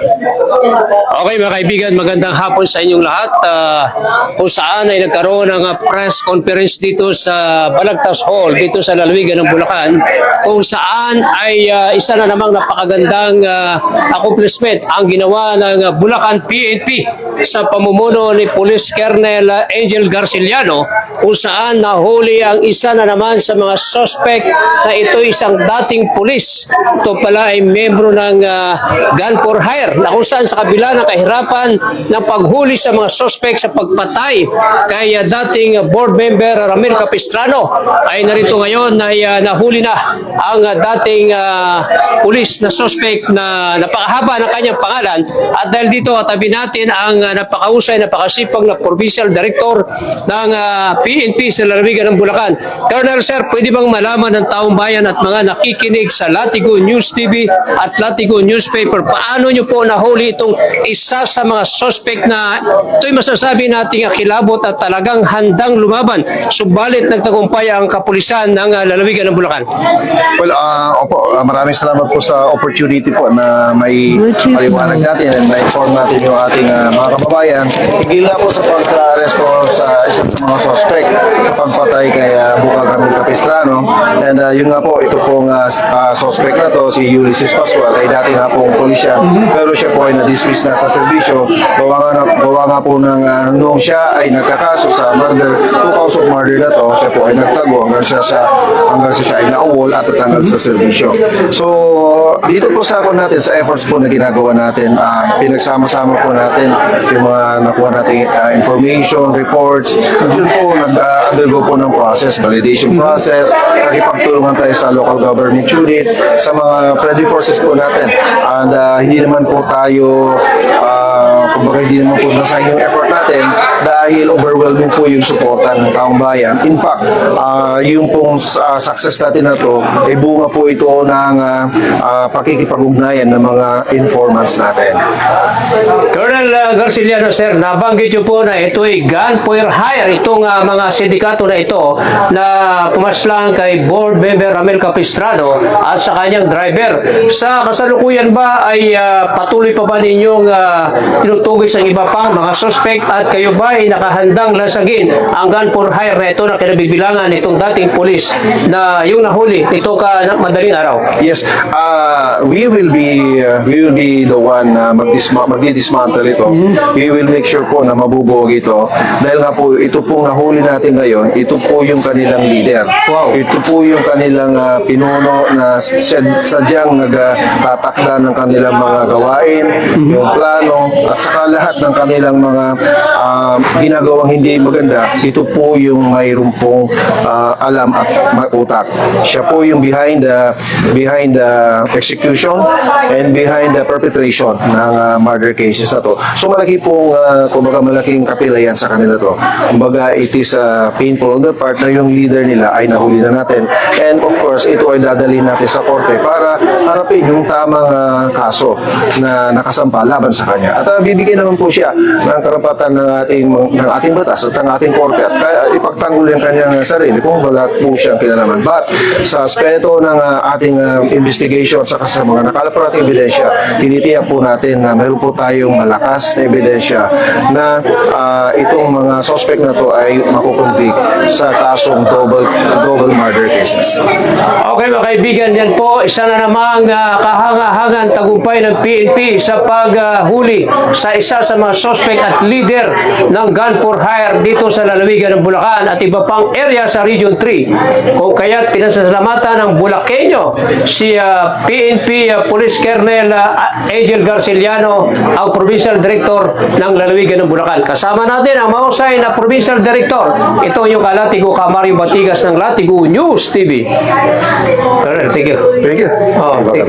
Okay mga kaibigan, magandang hapon sa inyong lahat. Kung saan ay nagkaroon ng press conference dito sa Balagtas Hall, dito sa lalawigan ng Bulacan, kung saan ay isa na namang napakagandang accomplishment ang ginawa ng Bulacan PNP sa pamumuno ni Police Colonel Angel Garciliano, kung saan nahuli ang isa na naman sa mga suspect na ito isang dating pulis. Ito pala ay membro ng gun for hire, na kung saan sa kabila ng kahirapan ng paghuli sa mga suspect sa pagpatay kay dating board member Ramil Capistrano, ay narito ngayon ay nahuli na ang dating pulis na suspect na napakahaba ng kanyang pangalan. At dahil dito katabi natin ang napakahusay, napakasipag na provincial director ng PNP sa lalawigan ng Bulacan. Colonel Sir, pwede bang malaman ng taong bayan at mga nakikinig sa Latigo News TV at Latigo Newspaper, paano nyo po nahuli itong isa sa mga suspect na ito'y masasabi nating kilabot at talagang handang lumaban, subalit nagtagumpay ang kapulisan ng lalawigan ng Bulacan? Well, maraming salamat po sa opportunity po na may paliwanag natin at ma-inform natin yung ating mga kababayan. Higil na po sa pagka-aresto sa isang sa mga suspect sa pagpatay kay Bukal Ramil Capistrano. And yun nga po, ito pong suspect na to, si Ulysses Pascual, ay dati nga pong pulisya. Pero siya po ay na-dismiss na sa serbisyo. Gawa nga po ng noong siya ay nagkakaso sa murder, 2 counts of murder na to, siya po ay nagtago hanggang siya ay nauwol at tatanggal sa serbisyo. So, dito po sa natin, sa efforts po na ginagawa natin, pinagsama-sama po natin yung mga nakuha nating information, reports. Yun po, nag-undergo po ng process, validation process, nakipagtulungan tayo sa local government unit, sa mga ready forces po natin. And hindi naman po tayo, kumbaga hindi naman po nasahin yung effort natin dahil overwhelming po yung suporta ng taong bayan. In fact, yung pong success natin na to, ay bunga po ito ng pakikipag-ugnayan ng mga informants natin. Colonel Garciliano, Sir, nabanggit nyo po na ito'y gun for hire, itong mga sindikato na ito na pumaslang kay board member Ramil Capistrano at sa kanyang driver. Sa kasalukuyan ba ay patuloy pa ba ninyong tinutugis ang iba pang mga suspect at kayo ba ay nakahandang lasagin ang gun for hire na ito na kinabibilangan itong dating pulis na yung nahuli ito madaling araw? Yes, we will be the one na magdi-dismantle ito. We will make sure po na mabubuog ito dahil nga po ito pong nahuli natin ngayon, ito po yung kanilang leader. Wow. Ito po yung kanilang pinuno na sadyang nagtatakda ng kanilang mga gawain, yung plano at saka lahat ng kanilang mga ginagawang hindi maganda. Ito po yung mayroon pong alam at utak. Siya po yung behind the execution and behind the perpetration ng murder cases na to. So malaki pong kumbaga malaking kapilayan sa kanila to. Kumbaga it is painful on the part na yung leader nila ay nahuli na natin. And of course, ito ay dadalhin natin sa korte para harapin yung tamang kaso na nakasampa laban sa kanya. At bibigyan naman po siya ng karapatan ng ating batas at ng ating korte at ipagtanggol yung kanyang sarili kung wala po siyang kinalaman. But sa aspeto ng ating investigation at sa mga nakalap nating ebidensya, tinitiyak po natin na mayroon po tayong malakas na ebidensya na itong mga suspect na to ay makukonvict sa kasong double murder cases. Okay mga kaibigan, yan po isa na namang kahangahangan tagumpay ng PNP sa paghuli sa isa sa mga suspect at leader ng gun for hire dito sa lalawigan ng Bulacan at iba pang area sa Region 3. Kung kaya't pinasasalamatan ng Bulakenyo si PNP Police Colonel Angel Garciliano, ang Provincial Director ng lalawigan ng Bulacan. Kasama natin ang mahusay na Provincial Director. Ito yung Latigo Mario Batigas ng Latigo News TV. Thank you. Thank you. Thank you.